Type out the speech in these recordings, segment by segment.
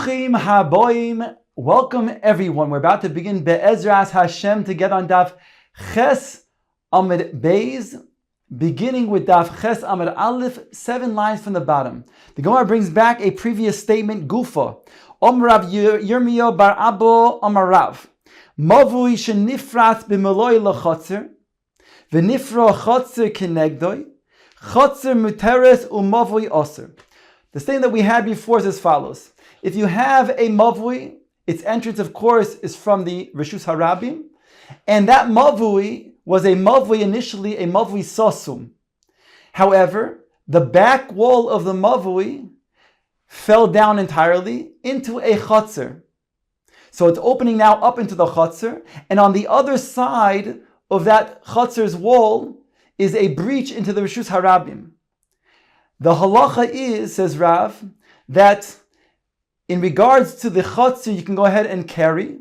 Bruchim haboim. Welcome everyone. We're about to begin Be'ezras Hashem to get on Daf Ches Amud Beis, beginning with Daf Ches Amud Aleph, 7 lines from the bottom. The Gemara brings back a previous statement, Gufa. Rav Yirmiyahu bar Abo Rav. Mavui shenifrat b'meloi lachotzer, v'nifra chotzer kenegdoi, chotzer muteres u'mavui oser. The statement that we had before is as follows. If you have a mavui, its entrance, of course, is from the Reshus Harabim, and that mavui was a mavui initially, a mavui sosum. However, the back wall of the mavui fell down entirely into a chotzer. So it's opening now up into the chotzer, and on the other side of that chotzer's wall is a breach into the Reshus Harabim. The halacha is, says Rav, that in regards to the chotzer, you can go ahead and carry.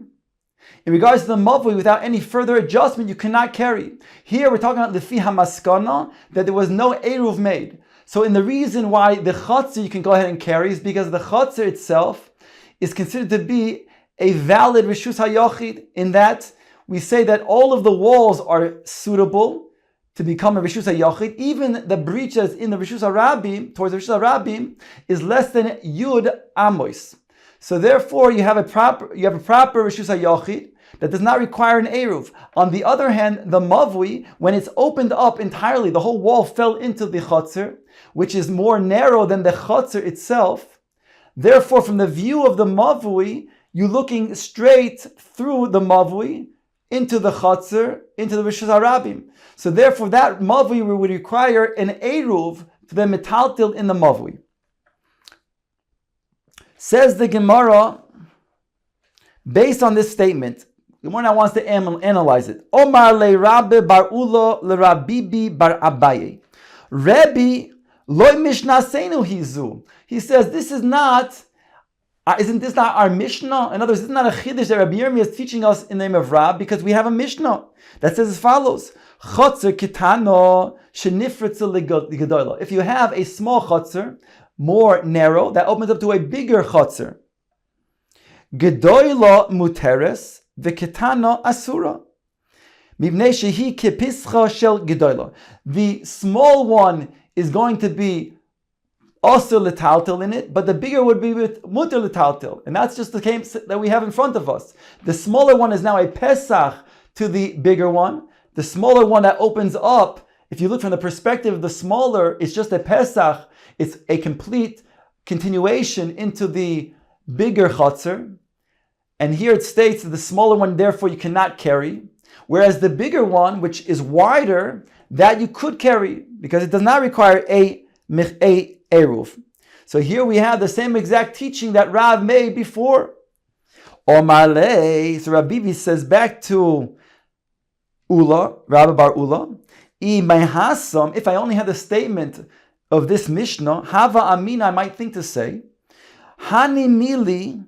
In regards to the mavui, without any further adjustment, you cannot carry. Here we're talking about lefi hamaskana, that there was no eruv made. So in the reason why the chotzer you can go ahead and carry is because the chotzer itself is considered to be a valid reshus hayachid, in that we say that all of the walls are suitable to become a reshus hayachid. Even the breach that's in the reshus harabim, towards the reshus harabim, is less than yud amos. So therefore, you have a proper reshus hayachid that does not require an eruv. On the other hand, the mavui, when it's opened up entirely, the whole wall fell into the chotzer, which is more narrow than the chotzer itself. Therefore, from the view of the mavui, you're looking straight through the mavui into the chotzer, into the reshus harabim. So therefore, that mavui would require an eruv to be metaltil in the mavui. Says the Gemara, based on this statement, the Gemara now wants to analyze it. Omar le Rabbi bar Ulo le Rabbibi bar Abaye. Rabbi loy mishnasenu hizu. He says, isn't this not our Mishnah? In other words, this is not a chiddush that Rabbi Yirmiyahu is teaching us in the name of Rab, because we have a Mishnah that says as follows: Chotzer kitano shenifritzu legedola. If you have a small chotzer, more narrow, that opens up to a bigger chotzer. Gedola muteres v'kitano asura. Mivnei shehi kepischa shel gedola. The small one is going to be also letaltel in it, but the bigger would be with muter letaltel. And that's just the case that we have in front of us. The smaller one is now a pesach to the bigger one. The smaller one that opens up, if you look from the perspective of the smaller, it's just a pesach. It's a complete continuation into the bigger chotzer. And here it states that the smaller one, therefore, you cannot carry. Whereas the bigger one, which is wider, that you could carry, because it does not require a eruv. So here we have the same exact teaching that Rav made before. Omar le, so Rabbi says back to Ula, Rabbi bar Ula, if I only had the statement of this Mishnah, Hava Amina, I might think to say, Hani Mili,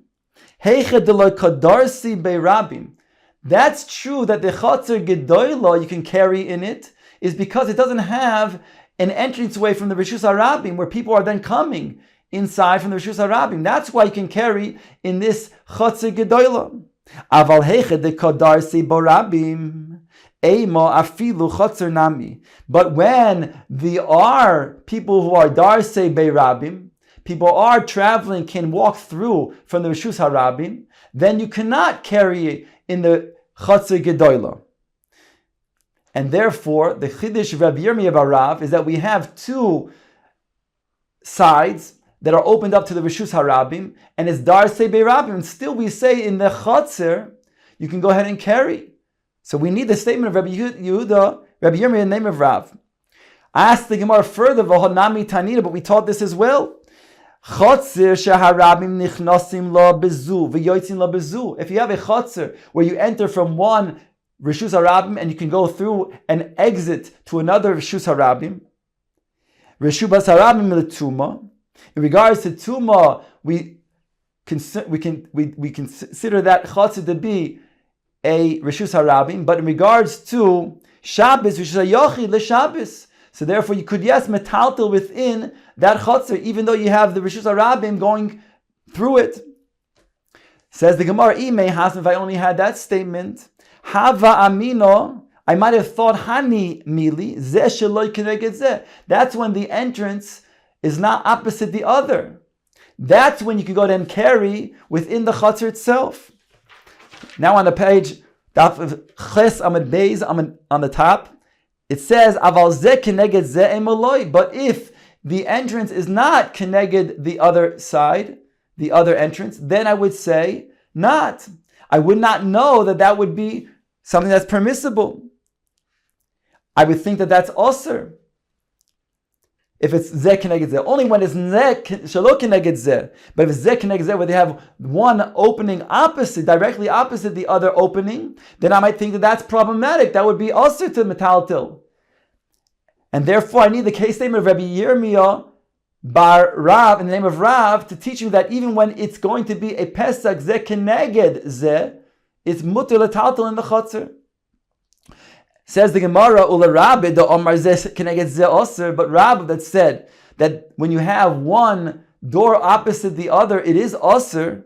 Heiche Deloy Kadarsi Beirabim. That's true that the Chatzer Gedoyla you can carry in it is because it doesn't have an entranceway from the Reshus Harabim where people are then coming inside from the Reshus Harabim. That's why you can carry in this Chatzer Gedoyla. Aval Heiche de Kadarsi Borabim. But when there are people who are darsei beirabim, people are traveling, can walk through from the Reshus Harabim, then you cannot carry it in the Chatzer Gedoyla. And therefore, the Chiddush of Rabbi Yirmiyahu bar Rav is that we have two sides that are opened up to the Reshus Harabim, and it's darsei beirabim. And still we say in the Chatzer, you can go ahead and carry. So we need the statement of Rabbi Yehuda, Rabbi Yirmiyahu in the name of Rav. I asked the Gemara further, V'honami Tanina, but we taught this as well. Chotzer sheharabim nichnasim la bezu, v'yotzin la bezu. If you have a chotzer where you enter from one Reshus Harabim and you can go through and exit to another Reshus Harabim, Reshubas Harabim l'tuma. In regards to tuma, we consider that chotzer to be a Reshus Harabim, but in regards to Shabbos, Reshus Hayochid l'Shabbos. So therefore, you could, yes, metaltel within that chotzer, even though you have the Reshus Harabim going through it. Says the Gemara, if I only had that statement, Hava Amino, I might have thought Hani Mili, Zeh Sheloi Keneged Zeh. That's when the entrance is not opposite the other. That's when you can go ahead and carry within the chutzner itself. Now on the page, Daf Ches Amud Beis on the top, it says, Aval Zeh Keneged Zeh Emoloi. But if the entrance is not Keneged the other side, the other entrance, then I would say not. I would not know that would be something that's permissible. I would think that that's osir. If it's zeh keneged zeh, only when it's zeh shelo keneged zeh. But if it's zeh keneged zeh, where they have one opening directly opposite the other opening, then I might think that that's problematic. That would be osir to metaltil. And therefore, I need the case statement of Rabbi Yirmiyahu Bar Rav, in the name of Rav, to teach me that even when it's going to be a Pesach zeh keneged zeh, it's mutter letaltal in the chutzner. Says the Gemara, Ula Rabbi the Omar zeh keneged zeh osir, but Rav that said that when you have one door opposite the other, it is osir,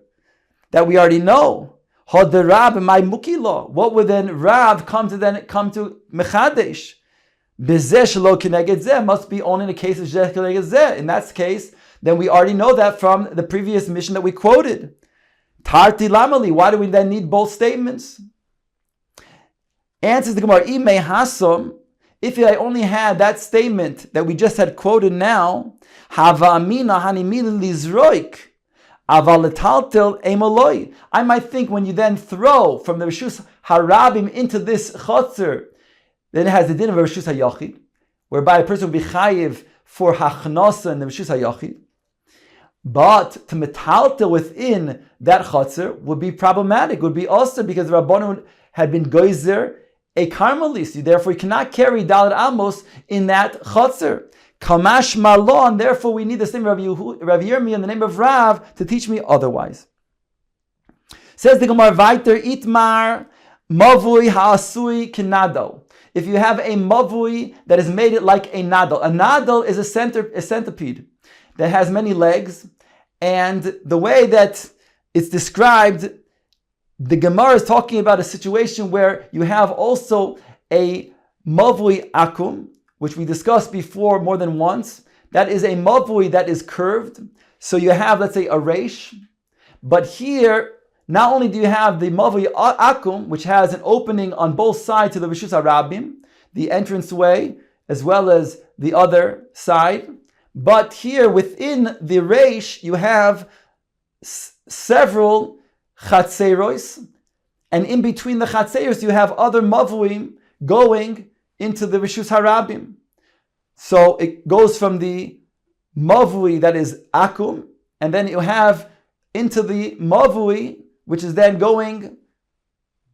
that we already know. Hod the Rab my mukilo. What would then Rav come to mechadesh? Bezeh shelo keneged zeh must be only in the case of zeh keneged zeh. In that case, then we already know that from the previous mission that we quoted. Tarti lamali. Why do we then need both statements? Answers the Gemara, Imei Hasom, if I only had that statement that we just had quoted now, Hava Amina Hanimil Lizroik, Aval Letaltel Emoloi. I might think when you then throw from the Rishus Harabim into this chutzner, then it has the din of a Rishus HaYachid, whereby a person would be chayiv for Hachnasa in the Rishus HaYachid. But to metaltel within that chutzner would be problematic, would be also because the Rabbanon had been goizer a karmelis, therefore you cannot carry Dalet Amos in that chutzner. Kamash malon, therefore we need the same Rav Yirmiyahu in the name of Rav to teach me otherwise. Says the Gemara Vayter Itmar Mavui Ha'asui Kinado. If you have a mavui that is made like a nadal is a centipede that has many legs, and the way that it's described, the Gemara is talking about a situation where you have also a mavui akum, which we discussed before more than once. That is a mavui that is curved. So you have, let's say, a reish. But here, not only do you have the mavui akum, which has an opening on both sides of the Rishus HaRabim, the entranceway, as well as the other side, but here within the reish, you have several chatzeros, and in between the chatzeros you have other mavuim going into the Rishus HaRabim. So it goes from the mavui that is akum, and then you have into the mavui, which is then going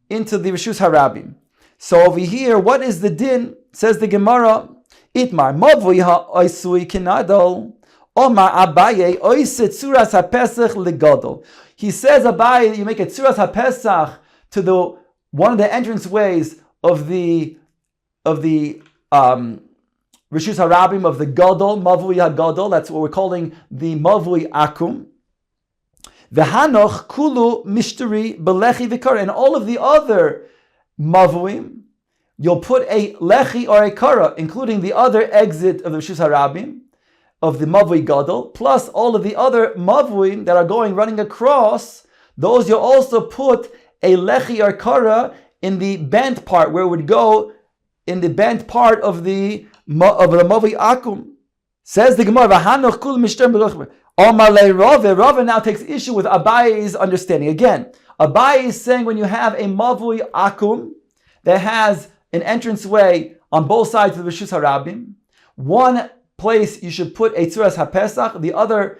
into the Rishus HaRabim. So over here, what is the din? Says the Gemara, Itmar mavui ha'oisui kinadol, Omar Abaye oiset tzuras ha'pesach legadol. He says, Abaye, you make a tzuras ha'pesach to one of the entranceways of the Rishus HaRabim of the Gadol, Mavui HaGadol. That's what we're calling the Mavui Akum. The Hanoch Kulu Mishteri Belechi Vikar, and all of the other Mavuim, you'll put a Lechi or a Kara, including the other exit of the Rishus HaRabim of the Mavui Gadol, plus all of the other Mavuim that are running across. Those you'll also put a Lechi or Kara in the bent part, where it would go in the bent part of the Mavui Akum. Says the Gemara, V'hanoch kul mishter b'lochber. Omar le Rave. Rave now takes issue with Abaye's understanding. Again, Abaye is saying when you have a Mavui Akum that has an entranceway on both sides of the Rishus HaRabim, one place you should put a Tzuras HaPesach, the other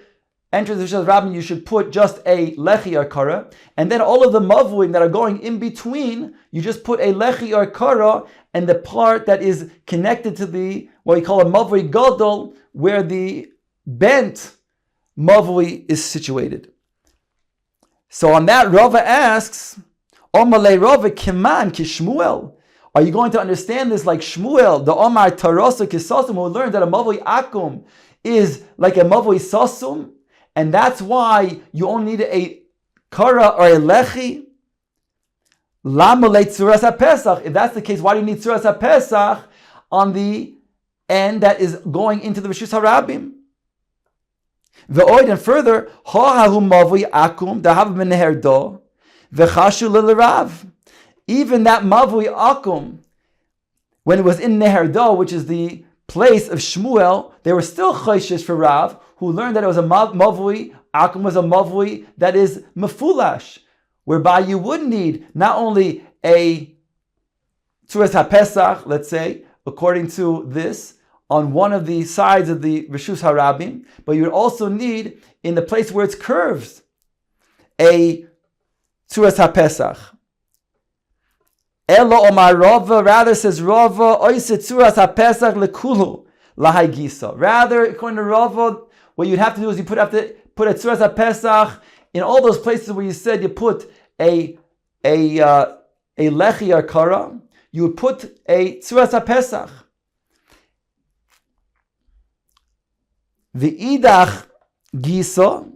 entrance of the Rishus HaRabim you should put just a Lechi or Kara, and then all of the Mavuim that are going in between, you just put a Lechi or Kara, and the part that is connected to the, what we call a Mavui Gadol, where the bent Mavui is situated. So on that, Rava asks, Omale Rava Kiman Kishmuel. Are you going to understand this like Shmuel, the Omar Tarosa Kisasum, who learned that a Mavui Akum is like a Mavui Sasum, and that's why you only need kara or a lechi, lama leitzuras haPesach. If that's the case, why do you need tzuras haPesach on the end that is going into the Rishus Harabim? Ve'oid, and further, ha'ahu mavui akum dahav meneher do v'chashu l'lerav. Even that mavui akum, when it was in Neher Do, which is the place of Shmuel, they were still choishish for Rav, who learned that it was a mavui akum was a mavui that is mefulash, whereby you would need not only a tzuras haPesach, let's say, according to this, on one of the sides of the Rishus Harabim, but you would also need, in the place where it's curved, a tzuras haPesach. Elo Omar Rava, rather says Rava, oise tzuras haPesach lekulu lahai gisa. Rather, according to Rava, what you'd have to do is you have to put a tzuras haPesach in all those places where you said you put a lechi or kara, you would put a tzuras haPesach. V'idach gisa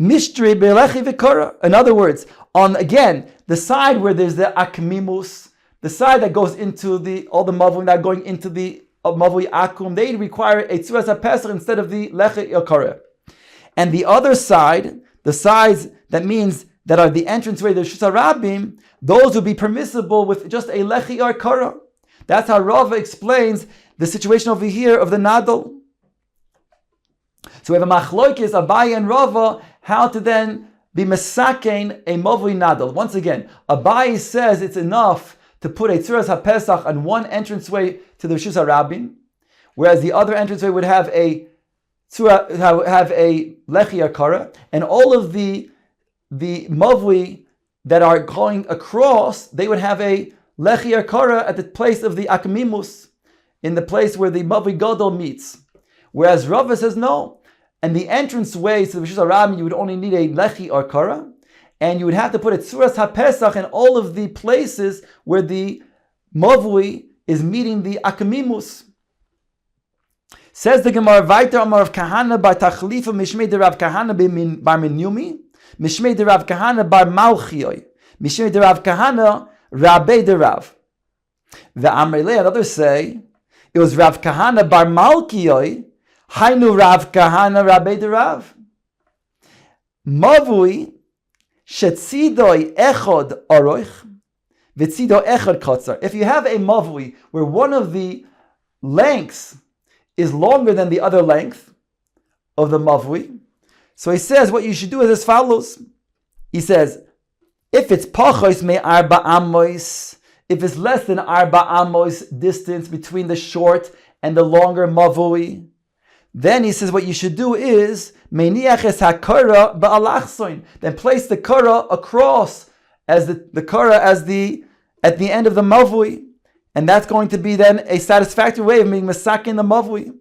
mishtri belechi v'kara. In other words, on again the side where there's the akmimus, the side that goes into all the mavui that are going into the mavui akum, they require a tzuras haPesach instead of the lechi or kara. And the other side, the sides that means that are the entranceway to the Rishus Harabim, those would be permissible with just a lechi or kara. That's how Rava explains the situation over here of the nadal. So we have a machloikis, Abaye and Rava, how to then be mesakein a mavui nadal. Once again, Abaye says it's enough to put a tzuras haPesach on one entranceway to the Rishus Harabim, whereas the other entranceway would have a lechi or kara, and all of the mavui that are going across, they would have a lechi or kara at the place of the akmimus, in the place where the mavui gadol meets. Whereas Rava says no. And the entrance way to the Rishus Harabim, you would only need a lechi or kara, and you would have to put a tzuras haPesach in all of the places where the mavui is meeting the akamimus. Says the Gemara, Vayter Amar Rav Kahana bar Tachlifa Mishmei de Rav Kahana bar Minyomi, Mishmei de Rav Kahana bar Malchioi, Mishmei de Rav Kahana Rabbe de Rav. The Amrele, and others say, it was Rav Kahana bar Malchioi, Hainu Rav Kahana Rabbe de Rav. Mavui shetzidoi echod oroich v'tzido echod kotzar. If you have a mavui where one of the lengths is longer than the other length of the mavui, so he says what you should do is as follows. He says, if it's pachos me arba amos, if it's less than arba amos distance between the short and the longer mavui, then he says what you should do is meniach es hakara ba'alachsoin. Then place the kara across as the kara as the at the end of the mavui, and that's going to be then a satisfactory way of being masakin the mavui.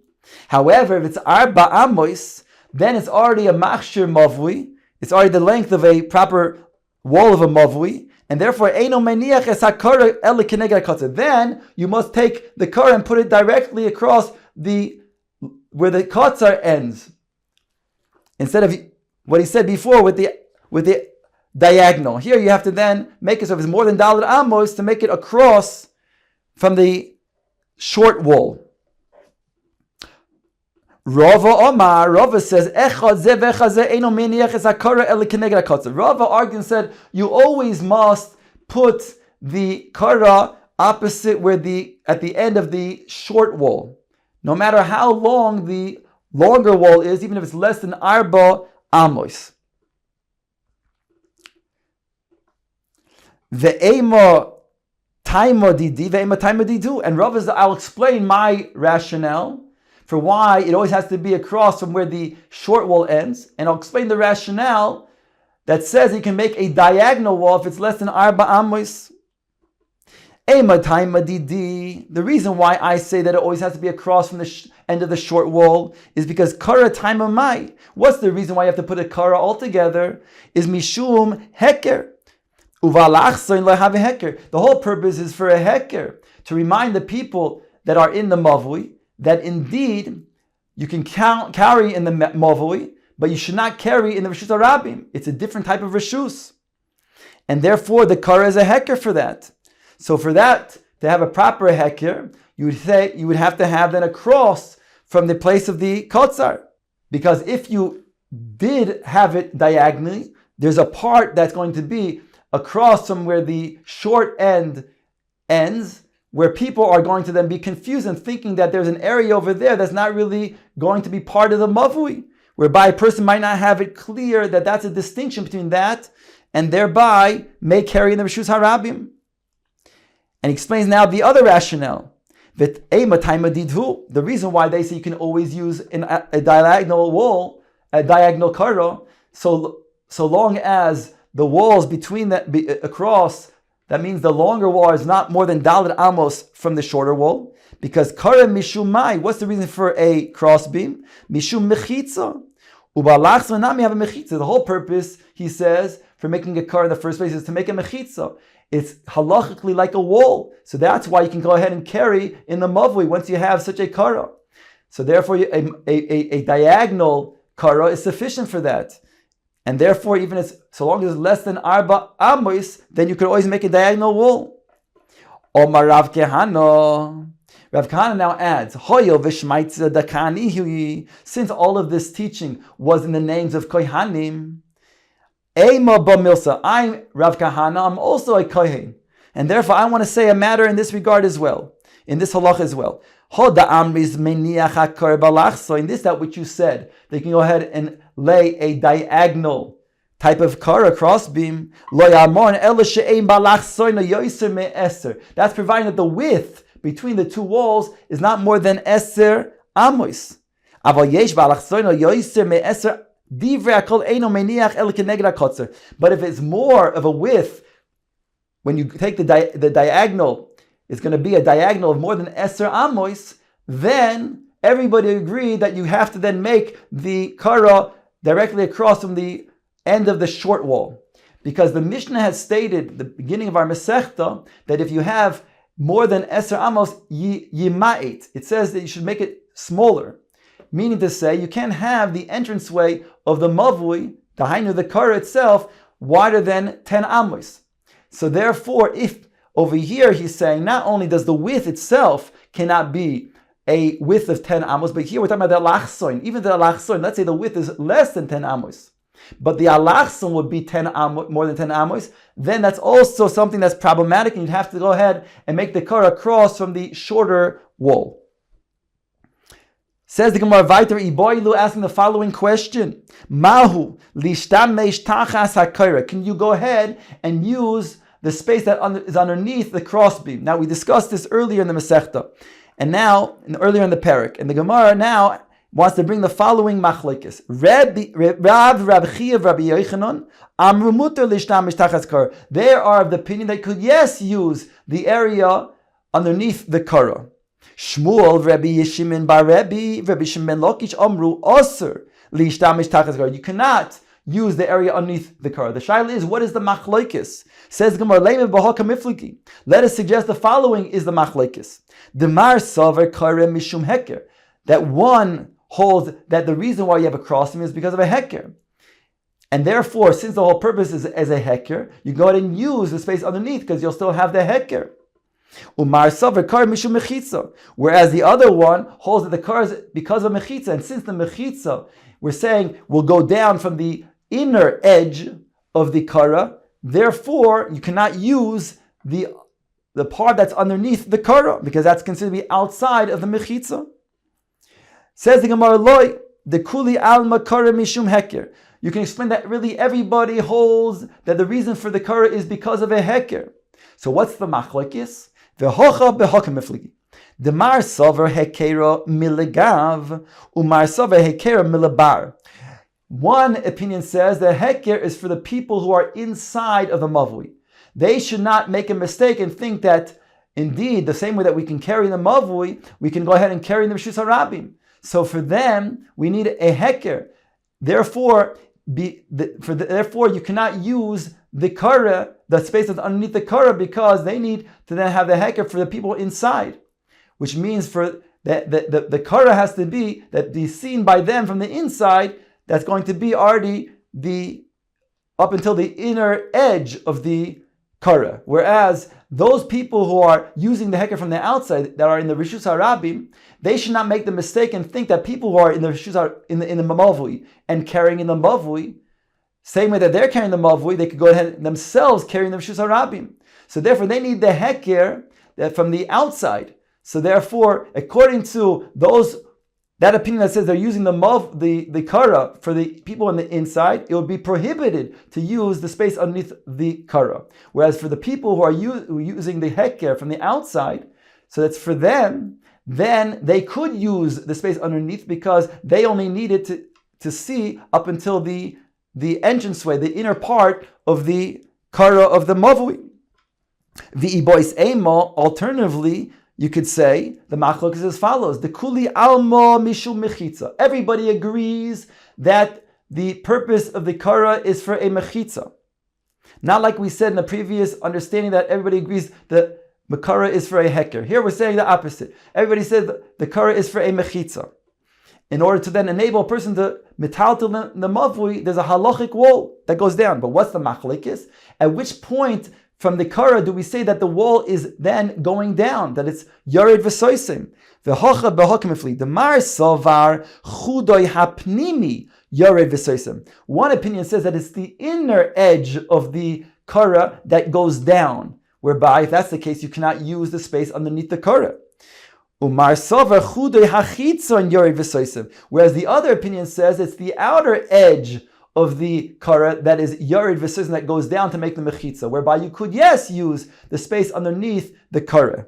However, if it's arba amos, then it's already a machshir mavui. It's already the length of a proper wall of a mavui, and therefore eino meniach es hakara ele keneged kotzer. Then you must take the kara and put it directly across where the kotzar ends, instead of what he said before with the diagonal. Here you have to then make it so if it's more than daled amos to make it across from the short wall. Rava says echad ze v'echad ze eino meniach es hakara ele keneged kotzar. Rava argued and said you always must put the kara opposite at the end of the short wall. No matter how long the longer wall is, even if it's less than arba amos. Ve'ema taima didu. And Rav says, I'll explain my rationale for why it always has to be across from where the short wall ends. And I'll explain the rationale that says you can make a diagonal wall if it's less than arba amos. The reason why I say that it always has to be across from the end of the short wall is because kara taima mai. What's the reason why you have to put a kara altogether? Is mishum heker. Uvalachsoin lehav heker. The whole purpose is for a heker, to remind the people that are in the mavui that indeed you can carry in the mavui, but you should not carry in the Reshus HaRabim. It's a different type of Reshus. And therefore, the Kara is a heker for that. So for that, to have a proper heker, you would have to have then a cross from the place of the kotzar. Because if you did have it diagonally, there's a part that's going to be across from where the short end ends, where people are going to then be confused and thinking that there's an area over there that's not really going to be part of the mavui, whereby a person might not have it clear that that's a distinction between that, and thereby may carry in the Reshus HaRabim. And he explains now the other rationale. The reason why they say you can always use a diagonal wall, a diagonal kara, so long as the walls between across, that means the longer wall is not more than Dalet Amos from the shorter wall. Because kara mishum mai, what's the reason for a crossbeam? Mishum mechitza. Ubalachs nami have a mechitza. The whole purpose, he says, for making a kara in the first place is to make a mechitza. It's halachically like a wall. So that's why you can go ahead and carry in the mavui once you have such a kara. So therefore, a diagonal kara is sufficient for that. And therefore, even so long as it's less than arba amos, then you could always make a diagonal wall. Omar Rav Kehana. Rav Kahana now adds, since all of this teaching was in the names of kohanim, I'm Rav Kahana, I'm also a kohen. And therefore I want to say a matter in this regard as well, in this halach as well. In this, that which you said, they can go ahead and lay a diagonal type of kara crossbeam. That's providing that the width between the two walls is not more than eser amos. But if it's more of a width, when you take the diagonal, it's going to be a diagonal of more than eser amos, then everybody agreed that you have to then make the kara directly across from the end of the short wall. Because the Mishnah has stated at the beginning of our Masechta that if you have more than eser amos, yima'it, it says that you should make it smaller. Meaning to say, you can't have the entranceway of the mavui, the hainu, the kara itself, wider than 10 amos. So therefore, if over here he's saying not only does the width itself cannot be a width of 10 amos, but here we're talking about the alachsoin. Even the alachsoin, let's say the width is less than 10 amos, but the alachsoin would be 10 amos, more than 10 amos, then that's also something that's problematic, and you'd have to go ahead and make the kara across from the shorter wall. Says the Gemara Vayter Iboilu, asking the following question: Mahu lishtamesh tachas hakara? Can you go ahead and use the space that is underneath the crossbeam? Now we discussed this earlier in the Masechta, and now earlier in the parak, and the Gemara now wants to bring the following machlekes. Rav Chiya, Rabbi Yochanan, amru mutar lishtamesh tachas kara. They are of the opinion that could use the area underneath the kara. Shmuel, Rabbi Yishimin bar Rabbi Shimon Lakish Amru Osir Lishtamish Tachas Kara. You cannot use the area underneath the kara. The shaila is, what is the machlokes? Says Gemara, let us suggest the following is the machlokes. Demar Saver Kara Mishum Heker. That one holds that the reason why you have a crossing is because of a heker. And therefore, since the whole purpose is as a heker, you go ahead and use the space underneath because you'll still have the heker. Whereas the other one holds that the kara is because of mechitza, and since the mechitza, we're saying, will go down from the inner edge of the kara, therefore you cannot use the part that's underneath the kara, because that's considered to be outside of the mechitza. Says the Gemara, Loi, the kuli alma kara mishum heker. You can explain that really everybody holds that the reason for the kara is because of a heker. So what's the machlokes? V'hocha b'hokem mefligi. The mar sover hekera milegav, umar sover hekera milebar. One opinion says that heker is for the people who are inside of the mavui. They should not make a mistake and think that indeed the same way that we can carry the mavui, we can go ahead and carry the Reshus HaRabim. So for them, we need a heker. Therefore, you cannot use the kara, the space that's underneath the kara, because they need to then have the heker for the people inside, which means for the kara has to be seen by them from the inside, that's going to be already up until the inner edge of the kara. Whereas those people who are using the heker from the outside, that are in the Rishus HaRabim, they should not make the mistake and think that people who are in the Rishus in the Mavui and carrying in the Mavui, same way that they're carrying the Mavui, they could go ahead themselves carrying the Rishus HaRabim. So therefore they need the heker that from the outside. So therefore, according to that opinion that says they're using the kara for the people on the inside, it would be prohibited to use the space underneath the kara. Whereas for the people who are using the heker from the outside, so that's for them, then they could use the space underneath because they only needed to see up until the entranceway, the inner part of the kara of the mavui. V'ibois ema, alternatively, you could say the machlok is as follows: the kuli alma mishum mechitza. Everybody agrees that the purpose of the kara is for a mechitza. Not like we said in the previous understanding that everybody agrees that the kara is for a heker. Here we're saying the opposite. Everybody says the kara is for a mechitza. In order to then enable a person to metaltal the mavui, there's a halachic wall that goes down. But what's the machlokes? At which point from the kara do we say that the wall is then going down, that it's yared v'soisim? V'hocha b'hokimifli. The mar savar chudoy hapnimi yared v'soisim. One opinion says that it's the inner edge of the kara that goes down, whereby, if that's the case, you cannot use the space underneath the kara. Umar savar chudoy hachitzon yared v'soisim. Whereas the other opinion says it's the outer edge of the kara that is yared v'soisim, that goes down to make the mechitza, whereby you could, yes, use the space underneath the kara.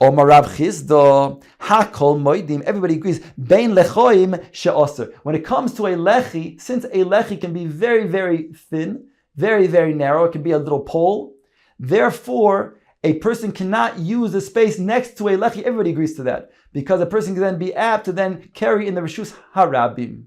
Omar Rav Chizda hakol moedim. Everybody agrees. Bein lechoim she'aser. When it comes to a lechi, since a lechi can be very, very thin, very, very narrow, it can be a little pole. Therefore, a person cannot use the space next to a lechi. Everybody agrees to that, because a person can then be apt to then carry in the Rishus HaRabim.